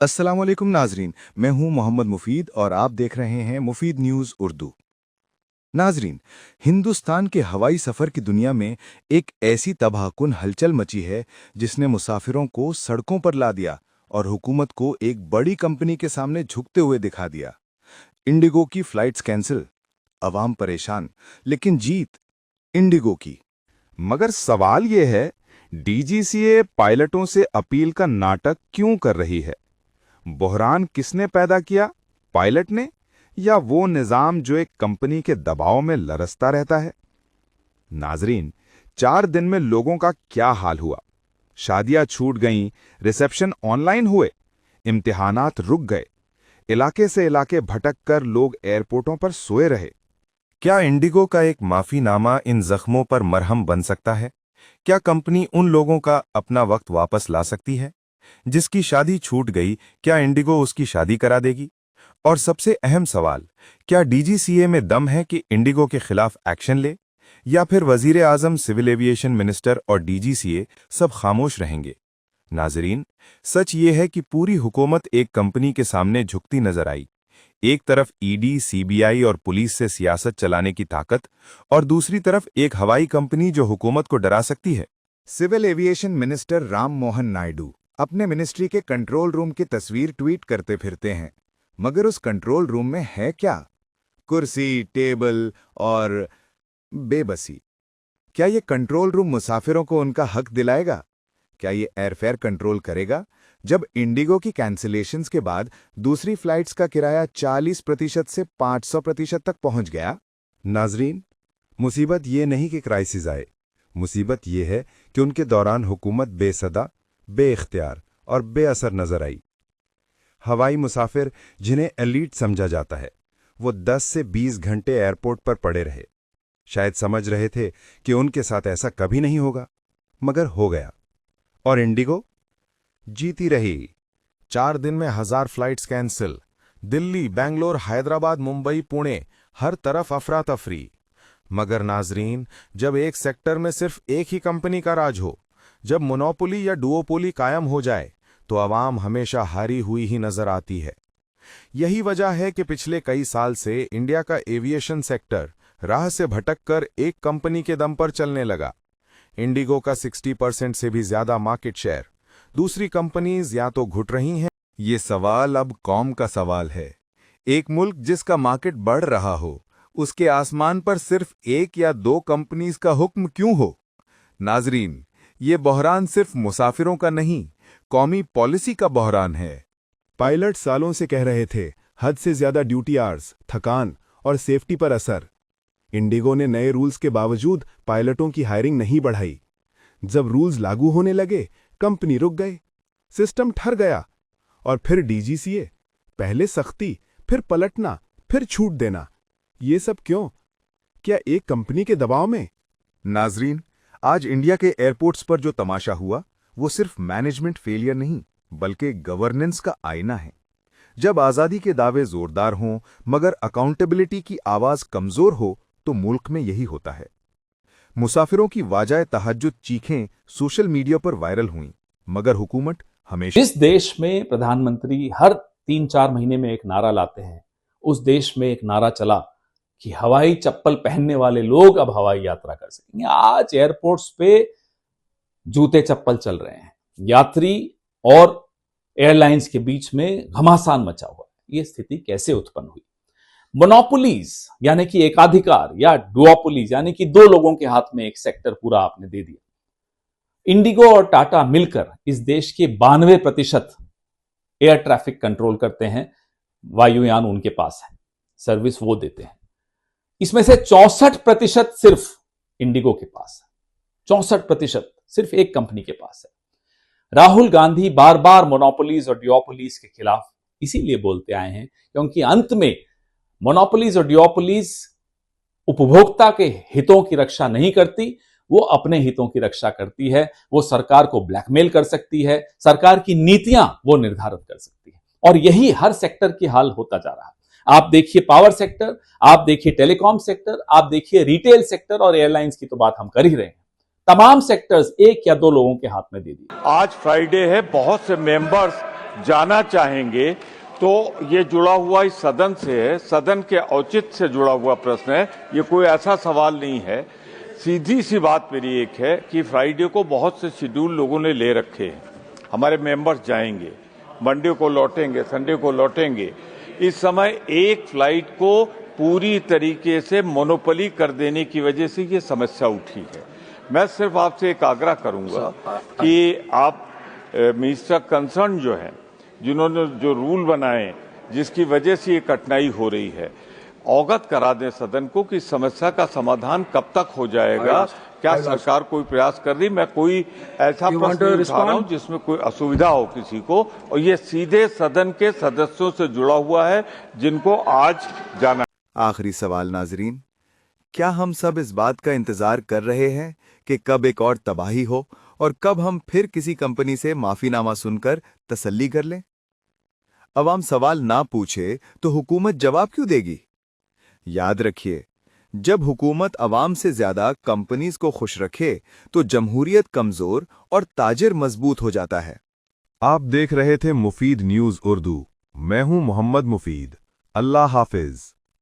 अस्सलाम वालेकुम नाजरीन, मैं हूं मोहम्मद मुफीद और आप देख रहे हैं मुफीद न्यूज़ उर्दू। नाजरीन, हिंदुस्तान के हवाई सफ़र की दुनिया में एक ऐसी तबाहकुन हलचल मची है जिसने मुसाफिरों को सड़कों पर ला दिया और हुकूमत को एक बड़ी कंपनी के सामने झुकते हुए दिखा दिया। इंडिगो की फ्लाइट्स कैंसिल, अवाम परेशान, लेकिन जीत इंडिगो की। मगर सवाल ये है, डीजीसीए पायलटों से अपील का नाटक क्यों कर रही है? बहरान किसने पैदा किया, पायलट ने या वो निजाम जो एक कंपनी के दबाव में लरसता रहता है? नाजरीन, 4 दिन में लोगों का क्या हाल हुआ। शादियां छूट गईं, रिसेप्शन ऑनलाइन हुए, इम्तिहानात रुक गए, इलाके से इलाके भटक कर लोग एयरपोर्टों पर सोए रहे। क्या इंडिगो का एक माफीनामा इन जख्मों पर मरहम बन सकता है? क्या कंपनी उन लोगों का अपना वक्त वापस ला सकती है जिसकी शादी छूट गई? क्या इंडिगो उसकी शादी करा देगी? और सबसे अहम सवाल, क्या डीजीसीए में दम है कि इंडिगो के खिलाफ एक्शन ले, या फिर वजीर आजम, सिविल एविएशन मिनिस्टर और डीजीसीए सब खामोश रहेंगे? नाजरीन, सच ये है कि पूरी हुकूमत एक कंपनी के सामने झुकती नजर आई। एक तरफ ईडी, सीबीआई और पुलिस से सियासत चलाने की ताकत, और दूसरी तरफ एक हवाई कंपनी जो हुकूमत को डरा सकती है। Civil aviation minister Ram Mohan Naidu अपने मिनिस्ट्री के कंट्रोल रूम की तस्वीर ट्वीट करते फिरते हैं, मगर उस कंट्रोल रूम में है क्या? कुर्सी, टेबल और बेबसी। क्या ये कंट्रोल रूम मुसाफिरों को उनका हक दिलाएगा? क्या ये एयरफेयर कंट्रोल करेगा? जब इंडिगो की कैंसिलेशंस के बाद दूसरी फ्लाइट्स का किराया 40% से 500% तक पहुंच गया। नाजरीन, मुसीबत ये नहीं कि क्राइसिस आए, मुसीबत ये है कि उनके दौरान हुकूमत बेसदा, बेइख्तियार और बेअसर नजर आई। हवाई मुसाफिर जिन्हें एलीट समझा जाता है, वो 10 से 20 घंटे एयरपोर्ट पर पड़े रहे। शायद समझ रहे थे कि उनके साथ ऐसा कभी नहीं होगा, मगर हो गया। और इंडिगो जीती रही। 4 दिन में 1000 फ्लाइट्स कैंसिल। दिल्ली, बेंगलोर, हैदराबाद, मुंबई, पुणे, हर तरफ अफरा तफरी। मगर नाजरीन, जब एक सेक्टर में सिर्फ एक ही कंपनी का राज हो, जब मोनोपोली या डुओपोली कायम हो जाए, तो आवाम हमेशा हारी हुई ही नजर आती है। यही वजह है कि पिछले कई साल से इंडिया का एविएशन सेक्टर राह से भटककर एक कंपनी के दम पर चलने लगा। इंडिगो का 60% से भी ज्यादा मार्केट शेयर। दूसरी कंपनीज या तो घुट रही हैं। ये सवाल अब कौम का सवाल है। एक मुल्क जिसका मार्केट बढ़ रहा हो, उसके आसमान पर सिर्फ एक या दो कंपनीज का हुक्म क्यों हो? नाजरीन, ये बहरान सिर्फ मुसाफिरों का नहीं, कौमी पॉलिसी का बहरान है। पायलट सालों से कह रहे थे, हद से ज्यादा ड्यूटी आवर्स, थकान और सेफ्टी पर असर। इंडिगो ने नए रूल्स के बावजूद पायलटों की हायरिंग नहीं बढ़ाई। जब रूल्स लागू होने लगे, कंपनी रुक गई, सिस्टम ठर गया। और फिर डीजीसीए, पहले सख्ती, फिर पलटना, फिर छूट देना। ये सब क्यों? क्या एक कंपनी के दबाव में? नाजरीन, आज इंडिया के एयरपोर्ट्स पर जो तमाशा हुआ, वो सिर्फ मैनेजमेंट फेलियर नहीं, बल्कि गवर्नेंस का आईना है। जब आज़ादी के दावे जोरदार हों, मगर अकाउंटेबिलिटी की आवाज कमजोर हो, तो मुल्क में यही होता है। मुसाफिरों की वाजाए तहज्जुद चीखें सोशल मीडिया पर वायरल हुईं, मगर हुकूमत हमेशा। जिस देश में प्रधानमंत्री हर 3-4 महीने में एक नारा लाते हैं, उस देश में एक नारा चला कि हवाई चप्पल पहनने वाले लोग अब हवाई यात्रा कर सकेंगे। आज एयरपोर्ट्स पे जूते चप्पल चल रहे हैं। यात्री और एयरलाइंस के बीच में घमासान मचा हुआ है। ये स्थिति कैसे उत्पन्न हुई? मोनोपोलीज यानी कि एकाधिकार, या डुओपोलीज यानी कि दो लोगों के हाथ में एक सेक्टर पूरा आपने दे दिया। इंडिगो और टाटा मिलकर इस देश के 92% एयर ट्रैफिक कंट्रोल करते हैं। वायुयान उनके पास है, सर्विस वो देते हैं। इसमें से 64% सिर्फ इंडिगो के पास है। 64% सिर्फ एक कंपनी के पास है। राहुल गांधी बार बार मोनोपोलीज और डिओपोलीज के खिलाफ इसीलिए बोलते आए हैं क्योंकि अंत में मोनोपोलीज और डिओपोलीज उपभोक्ता के हितों की रक्षा नहीं करती, वो अपने हितों की रक्षा करती है। वो सरकार को ब्लैकमेल कर सकती है, सरकार की नीतियां वो निर्धारित कर सकती है। और यही हर सेक्टर की हाल होता जा रहा है। आप देखिए पावर सेक्टर, आप देखिए टेलीकॉम सेक्टर, आप देखिए रिटेल सेक्टर, और एयरलाइंस की तो बात हम कर ही रहे हैं। तमाम सेक्टर्स एक या दो लोगों के हाथ में दे दिए। आज फ्राइडे है, बहुत से मेंबर्स जाना चाहेंगे तो ये जुड़ा हुआ इस सदन से है, सदन के औचित्य से जुड़ा हुआ प्रश्न है, ये कोई ऐसा सवाल नहीं है। सीधी सी बात मेरी एक है कि फ्राइडे को बहुत से शेड्यूल लोगों ने ले रखे हैं, हमारे मेंबर्स जाएंगे, मंडे को लौटेंगे, संडे को लौटेंगे। इस समय एक फ्लाइट को पूरी तरीके से मोनोपोली कर देने की वजह से ये समस्या उठी है। मैं सिर्फ आपसे एक आग्रह करूंगा कि आप मिनिस्टर कंसर्न जो है, जिन्होंने जो रूल बनाए जिसकी वजह से ये कठिनाई हो रही है, अवगत करा दें सदन को कि समस्या का समाधान कब तक हो जाएगा। क्या सरकार कोई प्रयास कर रही? मैं कोई ऐसा प्रश्न नहीं उठा रहा हूं जिसमें कोई असुविधा हो किसी को, और ये सीधे सदन के सदस्यों से जुड़ा हुआ है जिनको आज जाना। आखिरी सवाल नाजरीन, क्या हम सब इस बात का इंतजार कर रहे हैं कि कब एक और तबाही हो और कब हम फिर किसी कंपनी से माफीनामा सुनकर तसल्ली कर लें? अवाम सवाल ना पूछे तो हुकूमत जवाब क्यों देगी? याद रखिए, जब हुकूमत अवाम से ज्यादा कंपनीज को खुश रखे तो जमहूरियत कमजोर और ताजिर मजबूत हो जाता है। आप देख रहे थे मुफीद न्यूज उर्दू। मैं हूं मोहम्मद मुफीद। अल्लाह हाफिज।